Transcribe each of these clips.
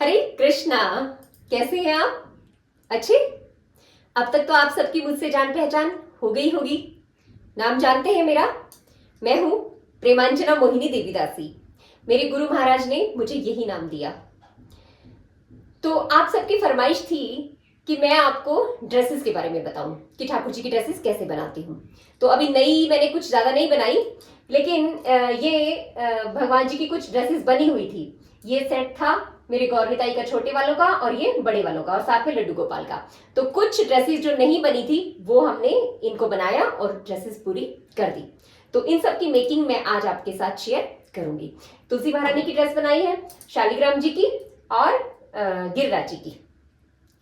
हरे कृष्णा। कैसे हैं आप? अच्छे? अब तक तो आप सबकी मुझसे जान पहचान हो गई होगी। नाम जानते हैं मेरा? मैं हूं प्रेमांजना मोहिनी देवीदासी। मेरे गुरु महाराज ने मुझे यही नाम दिया। तो आप सबकी फरमाइश थी कि मैं आपको ड्रेसेस के बारे में बताऊं कि ठाकुर जी की ड्रेसेस कैसे बनाती हूँ। तो अभी नई मैंने कुछ ज़्यादा नहीं बनाई, लेकिन भगवान जी की कुछ ड्रेसेस बनी हुई थी। ये सेट था मेरे गौरनिताई का छोटे वालों का और ये बड़े वालों का और साथ में लड्डू गोपाल का। तो कुछ ड्रेसेस जो नहीं बनी थी वो हमने इनको बनाया और ड्रेसेस पूरी कर दी। तो इन सब की मेकिंग मैं आज आपके साथ शेयर करूंगी। तुलसी महारानी की ड्रेस बनाई है, शालिग्राम जी की और गिरिराज जी की।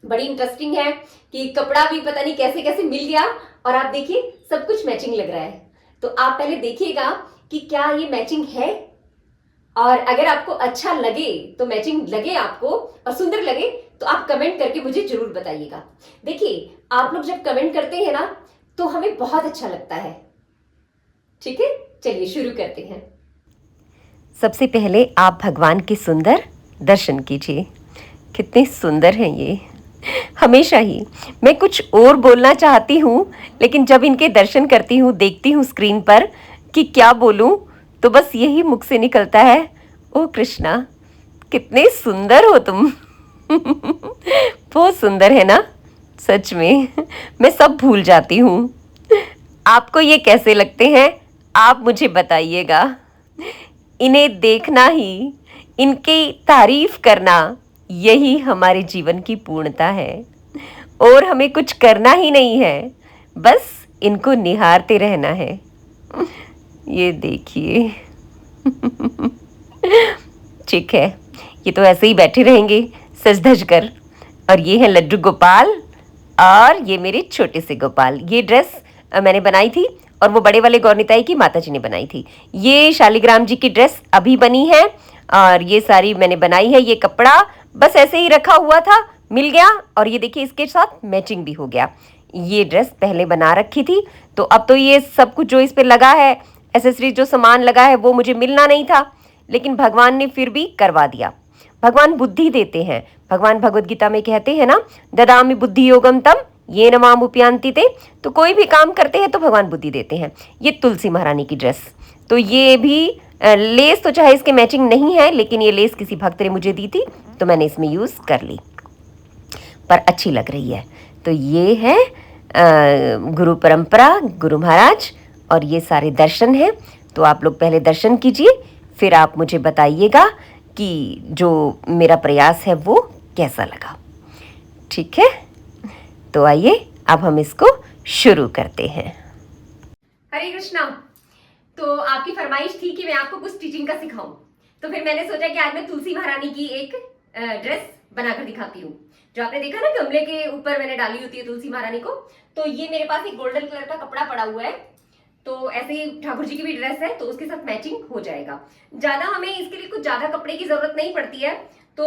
बड़ी इंटरेस्टिंग है कि कपड़ा भी पता नहीं कैसे कैसे मिल गया और आप देखिए सब कुछ मैचिंग लग रहा है। तो आप पहले देखिएगा कि क्या ये मैचिंग है, और अगर आपको अच्छा लगे तो मैचिंग लगे आपको और सुंदर लगे तो आप कमेंट करके मुझे जरूर बताइएगा। देखिए आप लोग जब कमेंट करते हैं ना तो हमें बहुत अच्छा लगता है। ठीक है, चलिए शुरू करते हैं। सबसे पहले आप भगवान के सुंदर दर्शन कीजिए। कितने सुंदर हैं ये। हमेशा ही मैं कुछ और बोलना चाहती हूँ, लेकिन जब इनके दर्शन करती हूँ, देखती हूँ स्क्रीन पर कि क्या बोलूँ, तो बस यही मुख से निकलता है, ओ कृष्णा कितने सुंदर हो तुम। बहुत सुंदर है ना, सच में मैं सब भूल जाती हूँ। आपको ये कैसे लगते हैं आप मुझे बताइएगा। इन्हें देखना ही, इनकी तारीफ करना, यही हमारे जीवन की पूर्णता है। और हमें कुछ करना ही नहीं है, बस इनको निहारते रहना है। ये देखिए। ठीक है, ये तो ऐसे ही बैठे रहेंगे सज धज कर। और ये है लड्डू गोपाल और ये मेरे छोटे से गोपाल। ये ड्रेस मैंने बनाई थी और वो बड़े वाले गौरनिताई की माता जी ने बनाई थी। ये शालिग्राम जी की ड्रेस अभी बनी है और ये सारी मैंने बनाई है। ये कपड़ा बस ऐसे ही रखा हुआ था, मिल गया और ये देखिए इसके साथ मैचिंग भी हो गया। ये ड्रेस पहले बना रखी थी, तो अब तो ये सब कुछ जो इस पे लगा है, एसेसरीज जो सामान लगा है, वो मुझे मिलना नहीं था, लेकिन भगवान ने फिर भी करवा दिया। भगवान बुद्धि देते हैं। भगवान भगवद गीता में कहते हैं ना, ददामि बुद्धि योगम तम ये नमाम उपयांति ते। तो कोई भी काम करते हैं तो भगवान बुद्धि देते हैं। ये तुलसी महारानी की ड्रेस, तो ये भी लेस तो चाहे इसके मैचिंग नहीं है, लेकिन ये लेस किसी भक्त ने मुझे दी थी तो मैंने इसमें यूज़ कर ली, पर अच्छी लग रही है। तो ये है गुरु परंपरा, गुरु महाराज, और ये सारे दर्शन हैं। तो आप लोग पहले दर्शन कीजिए, फिर आप मुझे बताइएगा कि जो मेरा प्रयास है वो कैसा लगा। ठीक है, तो आइए अब हम इसको शुरू करते हैं। हरे कृष्णा। तो आपकी फरमाइश थी कि मैं आपको कुछ स्टिचिंग का सिखाऊं, तो फिर मैंने सोचा कि आज मैं तुलसी महारानी की एक ड्रेस बनाकर दिखाती हूँ। जो आपने देखा ना गमले के ऊपर मैंने डाली होती है तुलसी महारानी को, तो ये मेरे पास एक गोल्डन कलर का कपड़ा पड़ा हुआ है। तो ऐसे ही ठाकुर जी की भी ड्रेस है तो उसके साथ मैचिंग हो जाएगा। ज्यादा हमें इसके लिए कुछ ज्यादा कपड़े की जरूरत नहीं पड़ती है, तो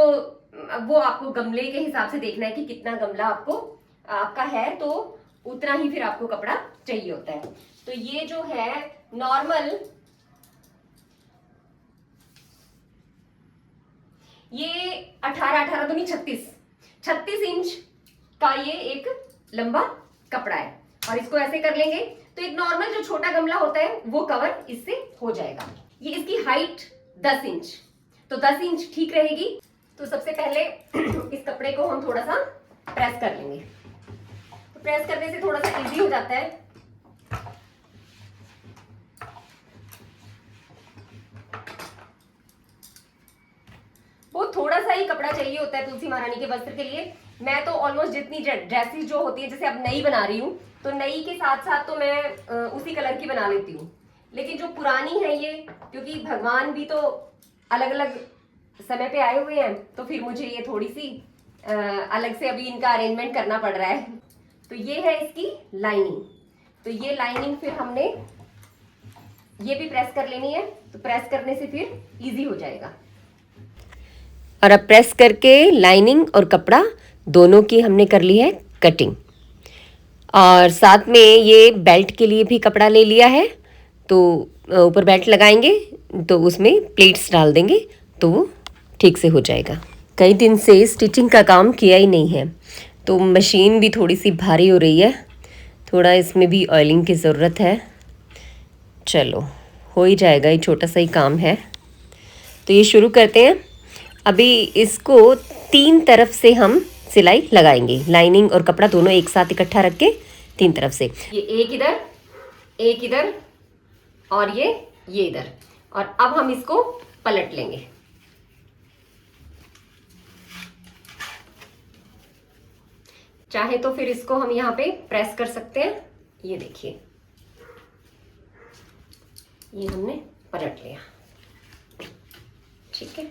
वो आपको गमले के हिसाब से देखना है कि कितना गमला आपका है, तो उतना ही फिर आपको कपड़ा चाहिए होता है। तो ये जो है नॉर्मल, ये 18 दूनी 36 इंच का ये एक लंबा कपड़ा है और इसको ऐसे कर लेंगे तो एक नॉर्मल जो छोटा गमला होता है वो कवर इससे हो जाएगा। ये इसकी हाइट 10 इंच, तो 10 इंच ठीक रहेगी। तो सबसे पहले इस कपड़े को हम थोड़ा सा प्रेस कर लेंगे। तो प्रेस करने से थोड़ा सा इजी हो जाता है। वो थोड़ा सा ही कपड़ा चाहिए होता है तुलसी महारानी के वस्त्र के लिए। मैं तो ऑलमोस्ट जितनी ड्रेसेस जो होती है, जैसे अब नई बना रही हूँ तो नई के साथ साथ तो मैं उसी कलर की बना लेती हूँ, लेकिन जो पुरानी है ये, क्योंकि भगवान भी तो अलग अलग समय पे आए हुए हैं, तो फिर मुझे ये थोड़ी सी अलग से अभी इनका अरेंजमेंट करना पड़ रहा है। तो ये है इसकी लाइनिंग। तो ये लाइनिंग फिर हमने ये भी प्रेस कर लेनी है, तो प्रेस करने से फिर इजी हो जाएगा। और अब प्रेस करके लाइनिंग और कपड़ा दोनों की हमने कर ली है कटिंग, और साथ में ये बेल्ट के लिए भी कपड़ा ले लिया है। तो ऊपर बेल्ट लगाएंगे तो उसमें प्लेट्स डाल देंगे तो वो ठीक से हो जाएगा। कई दिन से स्टिचिंग का काम किया ही नहीं है, तो मशीन भी थोड़ी सी भारी हो रही है, थोड़ा इसमें भी ऑयलिंग की ज़रूरत है। चलो हो ही जाएगा, ये छोटा सा ही काम है। तो ये शुरू करते हैं। अभी इसको 3 तरफ से हम सिलाई लगाएंगे, लाइनिंग और कपड़ा दोनों एक साथ इकट्ठा रख के 3 तरफ से। ये एक इधर और ये इधर, और अब हम इसको पलट लेंगे। चाहे तो फिर इसको हम यहाँ पे प्रेस कर सकते हैं। ये देखिए, ये हमने पलट लिया। ठीक है,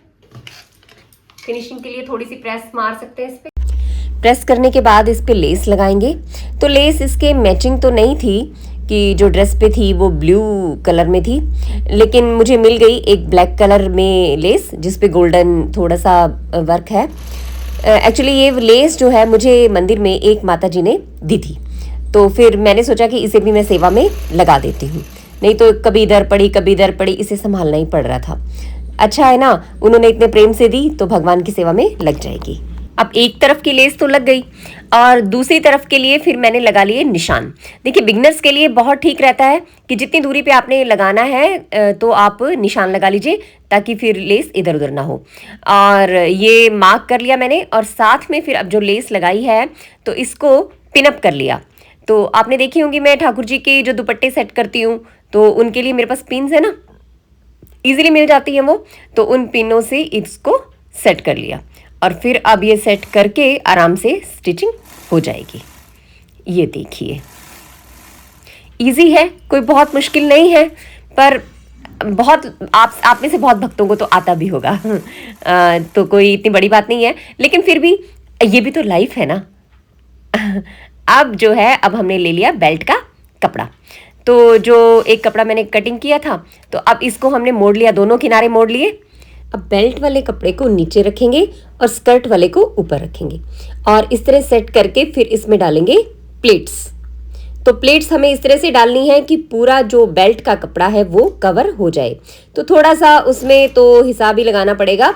फिनिशिंग के लिए थोड़ी सी प्रेस मार सकते हैं इस पे। प्रेस करने के बाद इस पे लेस लगाएंगे। तो लेस इसके मैचिंग तो नहीं थी, कि जो ड्रेस पे थी वो ब्लू कलर में थी, लेकिन मुझे मिल गई एक ब्लैक कलर में लेस जिस पे गोल्डन थोड़ा सा वर्क है। एक्चुअली ये लेस जो है मुझे मंदिर में एक माता जी ने दी थी, तो फिर मैंने सोचा कि इसे भी मैं सेवा में लगा देती हूँ, नहीं तो कभी इधर पड़ी कभी इधर पड़ी, इसे संभालना ही पड़ रहा था। अच्छा है ना, उन्होंने इतने प्रेम से दी तो भगवान की सेवा में लग जाएगी। अब एक तरफ की लेस तो लग गई, और दूसरी तरफ के लिए फिर मैंने लगा लिए निशान। देखिए, बिगनर्स के लिए बहुत ठीक रहता है कि जितनी दूरी पे आपने लगाना है तो आप निशान लगा लीजिए, ताकि फिर लेस इधर उधर ना हो। और ये मार्क कर लिया मैंने, और साथ में फिर अब जो लेस लगाई है तो इसको पिनअप कर लिया। तो आपने देखी होंगी मैं ठाकुर जी के जो दुपट्टे सेट करती हूँ, तो उनके लिए मेरे पास पिन्स है ना, इजीली मिल जाती हैं वो, तो उन पिनों से इसको सेट कर लिया। और फिर अब ये सेट करके आराम से स्टिचिंग हो जाएगी। ये देखिए, इजी है, कोई बहुत मुश्किल नहीं है, पर बहुत आप में से बहुत भक्तों को तो आता भी होगा। तो कोई इतनी बड़ी बात नहीं है, लेकिन फिर भी ये भी तो लाइफ है ना। अब जो है, अब हमने ले लिया बेल्ट का कपड़ा। तो जो एक कपड़ा मैंने कटिंग किया था, तो अब इसको हमने मोड़ लिया, दोनों किनारे मोड़ लिए। अब बेल्ट वाले कपड़े को नीचे रखेंगे और स्कर्ट वाले को ऊपर रखेंगे, और इस तरह सेट करके फिर इसमें डालेंगे प्लेट्स। तो प्लेट्स हमें इस तरह से डालनी है कि पूरा जो बेल्ट का कपड़ा है वो कवर हो जाए। तो थोड़ा सा उसमें तो हिसाब ही लगाना पड़ेगा,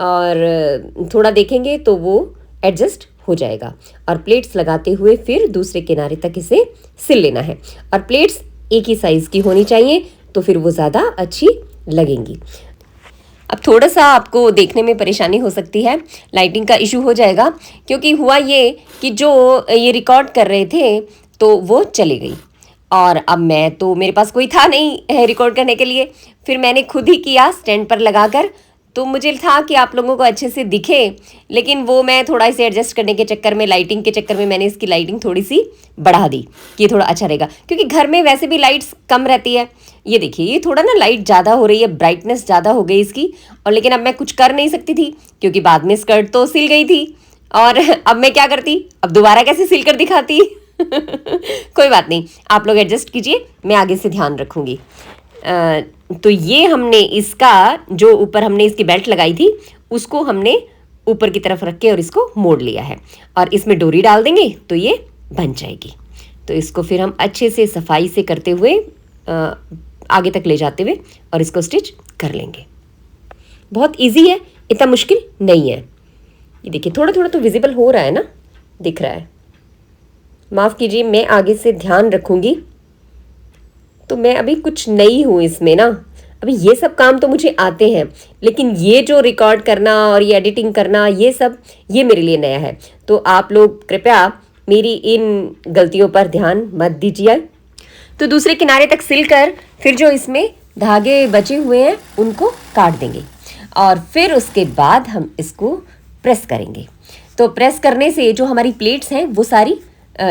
और थोड़ा देखेंगे तो वो एडजस्ट हो जाएगा। और प्लेट्स लगाते हुए फिर दूसरे किनारे तक इसे सिल लेना है, और प्लेट्स एक ही साइज़ की होनी चाहिए, तो फिर वो ज़्यादा अच्छी लगेंगी। अब थोड़ा सा आपको देखने में परेशानी हो सकती है, लाइटिंग का इशू हो जाएगा, क्योंकि हुआ ये कि जो ये रिकॉर्ड कर रहे थे तो वो चली गई, और अब मैं तो मेरे पास कोई था नहीं रिकॉर्ड करने के लिए, फिर मैंने खुद ही किया स्टैंड पर लगाकर। तो मुझे था कि आप लोगों को अच्छे से दिखे, लेकिन वो मैं थोड़ा इसे एडजस्ट करने के चक्कर में, लाइटिंग के चक्कर में, मैंने इसकी लाइटिंग थोड़ी सी बढ़ा दी कि ये थोड़ा अच्छा रहेगा, क्योंकि घर में वैसे भी लाइट्स कम रहती है। ये देखिए, ये थोड़ा ना लाइट ज़्यादा हो रही है, ब्राइटनेस ज़्यादा हो गई इसकी, और लेकिन अब मैं कुछ कर नहीं सकती थी, क्योंकि बाद में स्कर्ट तो सिल गई थी, और अब मैं क्या करती, अब दोबारा कैसे सिल कर दिखाती। कोई बात नहीं, आप लोग एडजस्ट कीजिए, मैं आगे से ध्यान रखूँगी। तो ये हमने इसका जो ऊपर हमने इसकी बेल्ट लगाई थी, उसको हमने ऊपर की तरफ रख के और इसको मोड़ लिया है, और इसमें डोरी डाल देंगे तो ये बन जाएगी। तो इसको फिर हम अच्छे से सफाई से करते हुए आगे तक ले जाते हुए और इसको स्टिच कर लेंगे। बहुत इजी है, इतना मुश्किल नहीं है। ये देखिए, थोड़ा थोड़ा तो विजिबल हो रहा है ना, दिख रहा है। माफ़ कीजिए, मैं आगे से ध्यान रखूँगी। तो मैं अभी कुछ नई हूँ इसमें ना, अभी ये सब काम तो मुझे आते हैं, लेकिन ये जो रिकॉर्ड करना और ये एडिटिंग करना, ये मेरे लिए नया है। तो आप लोग कृपया मेरी इन गलतियों पर ध्यान मत दीजिए। तो दूसरे किनारे तक सिलकर फिर जो इसमें धागे बचे हुए हैं उनको काट देंगे, और फिर उसके बाद हम इसको प्रेस करेंगे। तो प्रेस करने से जो हमारी प्लेट्स हैं वो सारी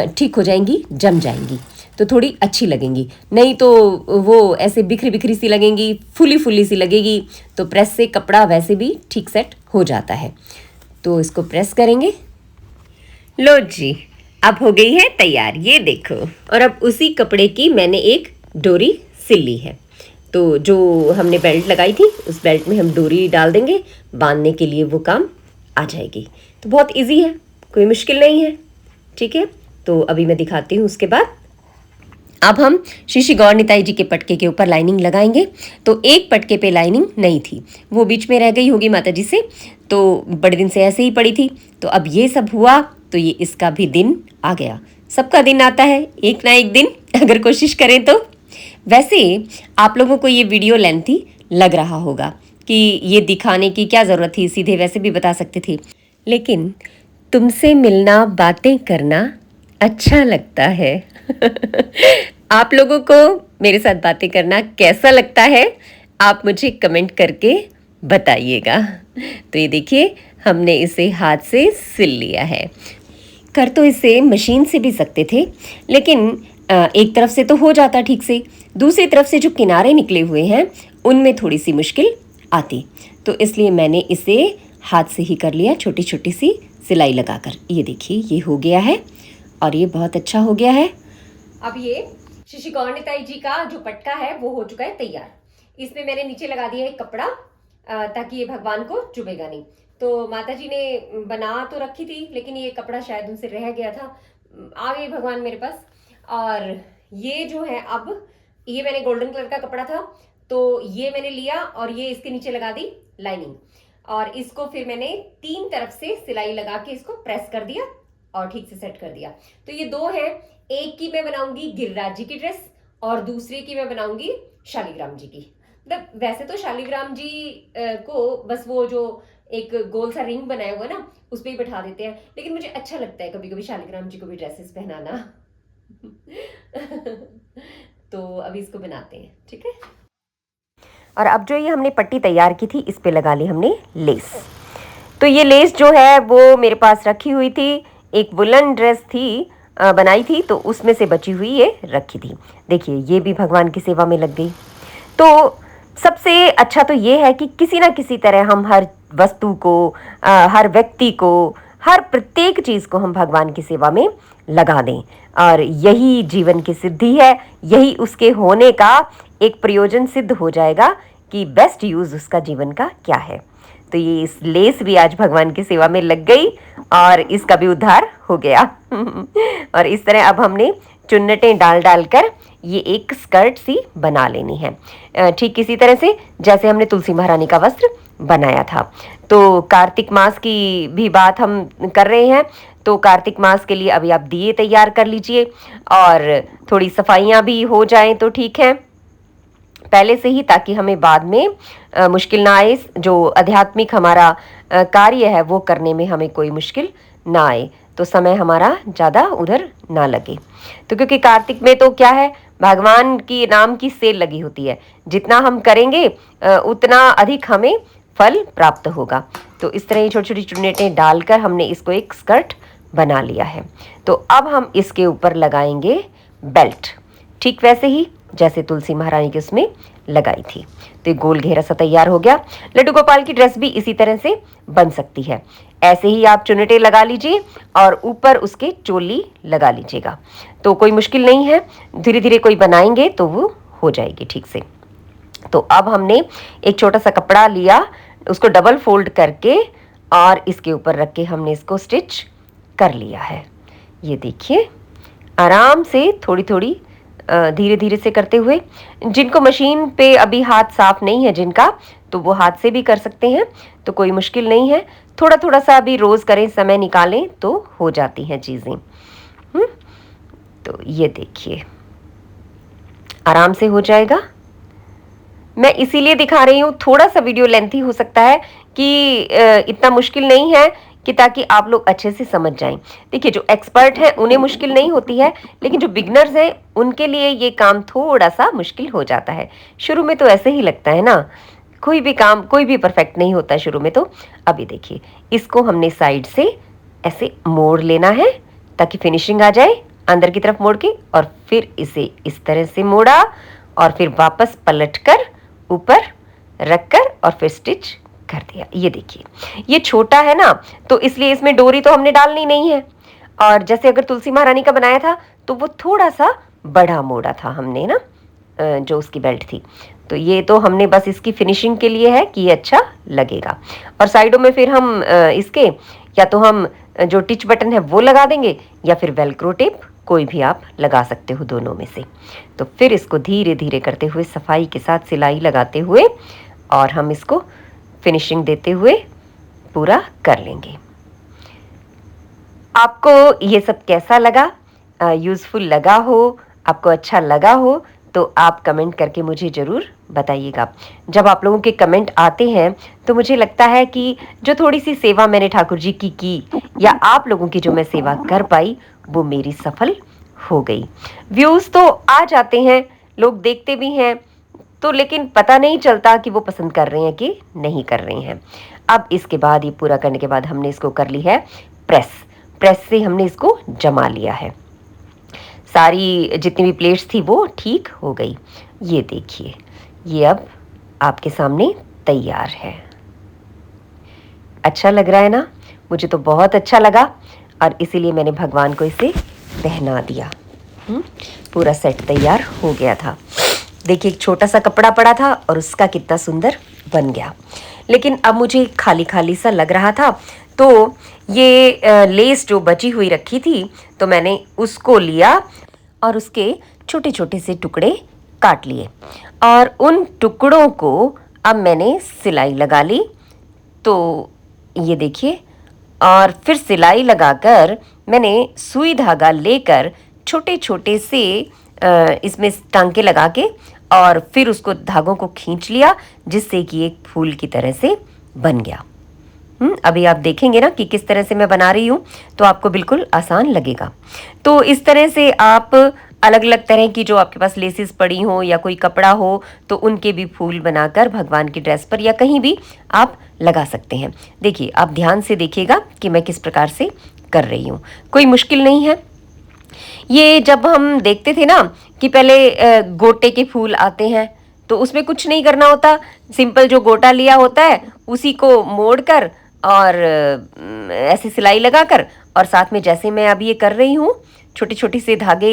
ठीक हो जाएंगी, जम जाएंगी, तो थोड़ी अच्छी लगेंगी। नहीं तो वो ऐसे बिखरी बिखरी सी लगेंगी, फुली फुली सी लगेगी। तो प्रेस से कपड़ा वैसे भी ठीक सेट हो जाता है। तो इसको प्रेस करेंगे। लो जी, अब हो गई है तैयार, ये देखो। और अब उसी कपड़े की मैंने एक डोरी सिल ली है। तो जो हमने बेल्ट लगाई थी उस बेल्ट में हम डोरी डाल देंगे, बांधने के लिए वो काम आ जाएगी। तो बहुत इजी है, कोई मुश्किल नहीं है। ठीक है, तो अभी मैं दिखाती हूँ उसके बाद। अब हम श्री श्री गौर निताई जी के पटके के ऊपर लाइनिंग लगाएंगे। तो एक पटके पे लाइनिंग नहीं थी, वो बीच में रह गई होगी माता जी से, तो बड़े दिन से ऐसे ही पड़ी थी। तो अब ये सब हुआ तो ये इसका भी दिन आ गया। सबका दिन आता है एक ना एक दिन, अगर कोशिश करें तो। वैसे आप लोगों को ये वीडियो लेंथी लग रहा होगा कि ये दिखाने की क्या ज़रूरत थी, सीधे वैसे भी बता सकते थे, लेकिन तुमसे मिलना, बातें करना अच्छा लगता है। आप लोगों को मेरे साथ बातें करना कैसा लगता है, आप मुझे कमेंट करके बताइएगा। तो ये देखिए, हमने इसे हाथ से सिल लिया है। कर तो इसे मशीन से भी सकते थे, लेकिन एक तरफ से तो हो जाता ठीक से, दूसरी तरफ से जो किनारे निकले हुए हैं उनमें थोड़ी सी मुश्किल आती, तो इसलिए मैंने इसे हाथ से ही कर लिया, छोटी छोटी सी सिलाई लगाकर। ये देखिए, ये हो गया है और ये बहुत अच्छा हो गया है। अब ये श्री श्री गौर निताई जी का जो पटका है वो हो चुका है तैयार। इसमें मैंने नीचे लगा दिया एक कपड़ा ताकि ये भगवान को चुभेगा नहीं। तो माता जी ने बना तो रखी थी, लेकिन ये कपड़ा शायद उनसे रह गया था, आ गए भगवान मेरे पास। और ये जो है, अब ये मैंने गोल्डन कलर का कपड़ा था तो ये मैंने लिया और ये इसके नीचे लगा दी लाइनिंग, और इसको फिर मैंने 3 तरफ से सिलाई लगा के इसको प्रेस कर दिया और ठीक से सेट कर दिया। तो ये 2 है, एक की मैं बनाऊंगी गिरिराज जी की ड्रेस और दूसरे की मैं बनाऊंगी शालिग्राम जी की। मतलब वैसे तो शालिग्राम जी को बस वो जो एक गोल सा रिंग बनाया हुआ ना उस पर ही बैठा देते हैं, लेकिन मुझे अच्छा लगता है कभी कभी शालिग्राम जी को भी ड्रेसेस पहनाना। तो अभी इसको बनाते हैं, ठीक है। और अब जो ये हमने पट्टी तैयार की थी, इस पे लगा ली हमने लेस। तो ये लेस जो है वो मेरे पास रखी हुई थी, एक वुलन ड्रेस थी बनाई थी, तो उसमें से बची हुई ये रखी थी। देखिए, ये भी भगवान की सेवा में लग गई। तो सबसे अच्छा तो ये है कि किसी ना किसी तरह हम हर वस्तु को, हर व्यक्ति को, हर प्रत्येक चीज़ को हम भगवान की सेवा में लगा दें, और यही जीवन की सिद्धि है, यही उसके होने का एक प्रयोजन सिद्ध हो जाएगा कि बेस्ट यूज़ उसका जीवन का क्या है। तो ये इस लेस भी आज भगवान की सेवा में लग गई और इसका भी उद्धार हो गया। और इस तरह अब हमने चुन्नटें डाल डाल कर ये एक स्कर्ट सी बना लेनी है, ठीक इसी तरह से जैसे हमने तुलसी महारानी का वस्त्र बनाया था। तो कार्तिक मास की भी बात हम कर रहे हैं, तो कार्तिक मास के लिए अभी आप दिए तैयार कर लीजिए और थोड़ी सफाइयाँ भी हो जाएं तो ठीक है पहले से ही, ताकि हमें बाद में मुश्किल ना आए, जो आध्यात्मिक हमारा कार्य है वो करने में हमें कोई मुश्किल ना आए, तो समय हमारा ज़्यादा उधर ना लगे। तो क्योंकि कार्तिक में तो क्या है, भगवान की नाम की सेल लगी होती है, जितना हम करेंगे उतना अधिक हमें फल प्राप्त होगा। तो इस तरह छोटी छोटी चुन्नटें डालकर हमने इसको एक स्कर्ट बना लिया है। तो अब हम इसके ऊपर लगाएंगे बेल्ट, ठीक वैसे ही जैसे तुलसी महारानी की उसमें लगाई थी। तो ये गोल घेरा सा तैयार हो गया। लड्डू गोपाल की ड्रेस भी इसी तरह से बन सकती है, ऐसे ही आप चुन्नटें लगा लीजिए और ऊपर उसके चोली लगा लीजिएगा, तो कोई मुश्किल नहीं है, धीरे धीरे कोई बनाएंगे तो वो हो जाएगी ठीक से। तो अब हमने एक छोटा सा कपड़ा लिया, उसको डबल फोल्ड करके और इसके ऊपर रख के हमने इसको स्टिच कर लिया है। ये देखिए, आराम से थोड़ी थोड़ी धीरे धीरे से करते हुए, जिनको मशीन पे अभी हाथ साफ नहीं है जिनका, तो वो हाथ से भी कर सकते हैं, तो कोई मुश्किल नहीं है। थोड़ा थोड़ा सा अभी रोज़ करें, समय निकालें तो हो जाती हैं चीज़ें। तो ये देखिए, आराम से हो जाएगा। मैं इसीलिए दिखा रही हूँ, थोड़ा सा वीडियो लेंथी हो सकता है कि इतना मुश्किल नहीं है, कि ताकि आप लोग अच्छे से समझ जाएं। देखिए, जो एक्सपर्ट हैं उन्हें मुश्किल नहीं होती है, लेकिन जो बिगनर्स हैं उनके लिए ये काम थोड़ा सा मुश्किल हो जाता है। शुरू में तो ऐसे ही लगता है ना, कोई भी काम, कोई भी परफेक्ट नहीं होता शुरू में। तो अभी देखिए, इसको हमने साइड से ऐसे मोड़ लेना है ताकि फिनिशिंग आ जाए अंदर की तरफ मोड़ के, और फिर इसे इस तरह से मोड़ा और फिर वापस पलट कर ऊपर रख कर और फिर स्टिच कर दिया। ये देखिए, ये छोटा है ना, तो इसलिए इसमें डोरी तो हमने डालनी नहीं है, और जैसे अगर तुलसी महारानी का बनाया था तो वो थोड़ा सा बड़ा मोड़ा था हमने ना, जो उसकी बेल्ट थी। तो ये तो हमने बस इसकी फिनिशिंग के लिए है कि ये अच्छा लगेगा। और साइडों में फिर हम इसके या तो हम जो टिच बटन है वो लगा देंगे, या फिर वेलक्रो टेप कोई भी आप लगा सकते हो दोनों में से। तो फिर इसको धीरे धीरे करते हुए सफाई के साथ सिलाई लगाते हुए और हम इसको फिनिशिंग देते हुए पूरा कर लेंगे। आपको ये सब कैसा लगा, यूज़फुल लगा हो, आपको अच्छा लगा हो तो आप कमेंट करके मुझे ज़रूर बताइएगा। जब आप लोगों के कमेंट आते हैं तो मुझे लगता है कि जो थोड़ी सी सेवा मैंने ठाकुर जी की या आप लोगों की जो मैं सेवा कर पाई वो मेरी सफल हो गई। व्यूज़ तो आ जाते हैं, लोग देखते भी हैं, तो लेकिन पता नहीं चलता कि वो पसंद कर रहे हैं कि नहीं कर रहे हैं। अब इसके बाद ये पूरा करने के बाद हमने इसको कर ली है प्रेस। प्रेस से हमने इसको जमा लिया है। सारी जितनी भी प्लेट्स थी वो ठीक हो गई। ये देखिए, ये अब आपके सामने तैयार है। अच्छा लग रहा है ना? मुझे तो बहुत अच्छा लगा और इसीलिए मैंने भगवान को इसे पहना दिया। पूरा सेट तैयार हो गया था। देखिए, एक छोटा सा कपड़ा पड़ा था और उसका कितना सुंदर बन गया। लेकिन अब मुझे खाली खाली सा लग रहा था, तो ये लेस जो बची हुई रखी थी तो मैंने उसको लिया और उसके छोटे छोटे से टुकड़े काट लिए और उन टुकड़ों को अब मैंने सिलाई लगा ली। तो ये देखिए, और फिर सिलाई लगाकर मैंने सुई धागा लेकर छोटे छोटे से इसमें टांके लगा के और फिर उसको धागों को खींच लिया, जिससे कि एक फूल की तरह से बन गया। अभी आप देखेंगे ना कि किस तरह से मैं बना रही हूँ, तो आपको बिल्कुल आसान लगेगा। तो इस तरह से आप अलग अलग तरह की जो आपके पास लेसेस पड़ी हो या कोई कपड़ा हो तो उनके भी फूल बनाकर भगवान की ड्रेस पर या कहीं भी आप लगा सकते हैं। देखिए, आप ध्यान से देखिएगा कि मैं किस प्रकार से कर रही हूँ, कोई मुश्किल नहीं है। ये जब हम देखते थे ना कि पहले गोटे के फूल आते हैं तो उसमें कुछ नहीं करना होता, सिंपल जो गोटा लिया होता है उसी को मोड़कर और ऐसे सिलाई लगाकर और साथ में जैसे मैं अभी ये कर रही हूँ छोटी छोटी से धागे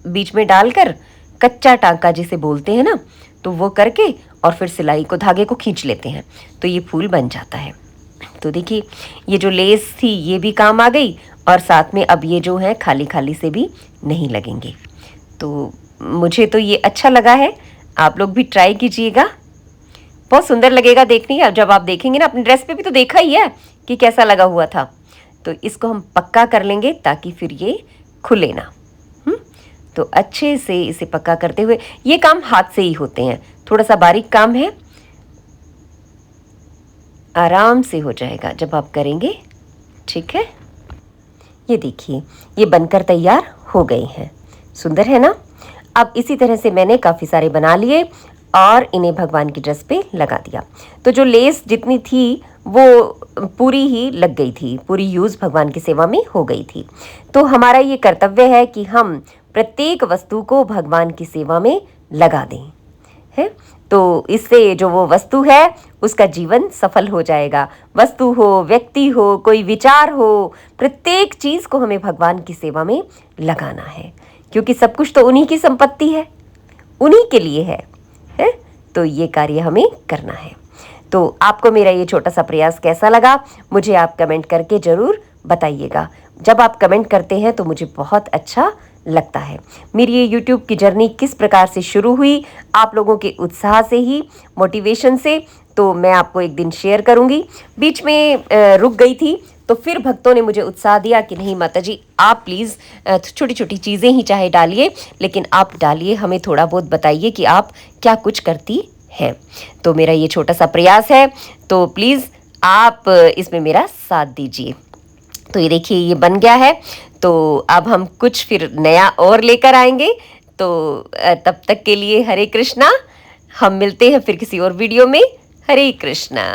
बीच में डालकर कच्चा टांका जिसे बोलते हैं ना, तो वो करके और फिर सिलाई को धागे को खींच लेते हैं तो ये फूल बन जाता है। तो देखिए, ये जो लेस थी ये भी काम आ गई और साथ में अब ये जो है खाली खाली से भी नहीं लगेंगे। तो मुझे तो ये अच्छा लगा है, आप लोग भी ट्राई कीजिएगा, बहुत सुंदर लगेगा देखने। जब आप देखेंगे ना, अपनी ड्रेस पे भी तो देखा ही है कि कैसा लगा हुआ था। तो इसको हम पक्का कर लेंगे ताकि फिर ये खुले ना। तो अच्छे से इसे पक्का करते हुए, ये काम हाथ से ही होते हैं, थोड़ा सा बारीक काम है, आराम से हो जाएगा जब आप करेंगे। ठीक है, ये देखिए, ये बनकर तैयार हो गए हैं, सुंदर है ना। अब इसी तरह से मैंने काफ़ी सारे बना लिए और इन्हें भगवान की ड्रेस पे लगा दिया। तो जो लेस जितनी थी वो पूरी ही लग गई थी, पूरी यूज़ भगवान की सेवा में हो गई थी। तो हमारा ये कर्तव्य है कि हम प्रत्येक वस्तु को भगवान की सेवा में लगा दें, है। तो इससे जो वो वस्तु है उसका जीवन सफल हो जाएगा। वस्तु हो, व्यक्ति हो, कोई विचार हो, प्रत्येक चीज़ को हमें भगवान की सेवा में लगाना है, क्योंकि सब कुछ तो उन्हीं की संपत्ति है, उन्हीं के लिए है। तो ये कार्य हमें करना है। तो आपको मेरा ये छोटा सा प्रयास कैसा लगा, मुझे आप कमेंट करके ज़रूर बताइएगा। जब आप कमेंट करते हैं तो मुझे बहुत अच्छा लगता है। मेरी ये YouTube की जर्नी किस प्रकार से शुरू हुई, आप लोगों के उत्साह से ही, मोटिवेशन से, तो मैं आपको एक दिन शेयर करूँगी। बीच में रुक गई थी तो फिर भक्तों ने मुझे उत्साह दिया कि नहीं माता जी, आप प्लीज़ छोटी छोटी चीज़ें ही चाहे डालिए, लेकिन आप डालिए, हमें थोड़ा बहुत बताइए कि आप क्या कुछ करती हैं। तो मेरा ये छोटा सा प्रयास है, तो प्लीज़ आप इसमें मेरा साथ दीजिए। तो ये देखिए, ये बन गया है। तो अब हम कुछ फिर नया और लेकर आएंगे। तो तब तक के लिए हरे कृष्णा। हम मिलते हैं फिर किसी और वीडियो में। हरे कृष्णा।